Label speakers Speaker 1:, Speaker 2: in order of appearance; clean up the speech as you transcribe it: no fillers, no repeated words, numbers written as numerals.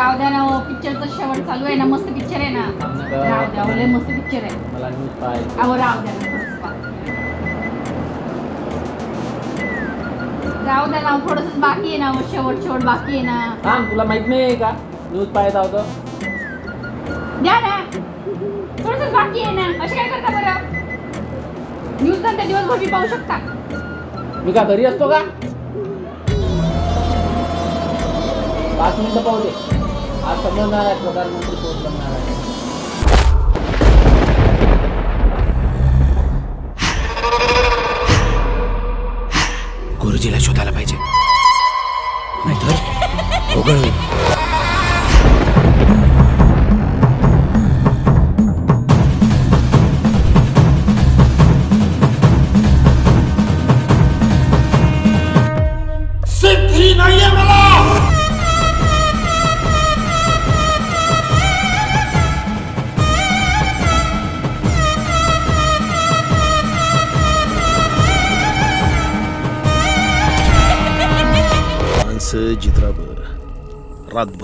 Speaker 1: राहू द्या ना हो, पिक्चरचं शेवट चालू आहे ना, मस्त पिक्चर आहे ना. राहू द्या हो, लय मस्त पिक्चर आहे.
Speaker 2: मला न्यूज पाहायचं.
Speaker 1: अहो राहू द्या ना थोडंसं बाकी. राहू द्या ना थोडंसं बाकी आहे ना हो, शेवट बाकी आहे ना.
Speaker 2: थांब, तुला माहित नाही का न्यूज पाहायचा होतं?
Speaker 1: द्या ना थोडंसं बाकी आहे ना. असे काय करता बरं? न्यूज नंतर दिवसभर मी पाहू शकता.
Speaker 2: मी का घरी असतो का? 5 मिनिटं पाहू दे. आज समजणार आहे प्रधानमंत्री कोण बनणार आहे.
Speaker 3: गुरुजीला शोधायला पाहिजे, नाहीतर उघड होईल.
Speaker 4: सिद्धी नाहीये मला.
Speaker 3: माणसं चित्रावर रातभर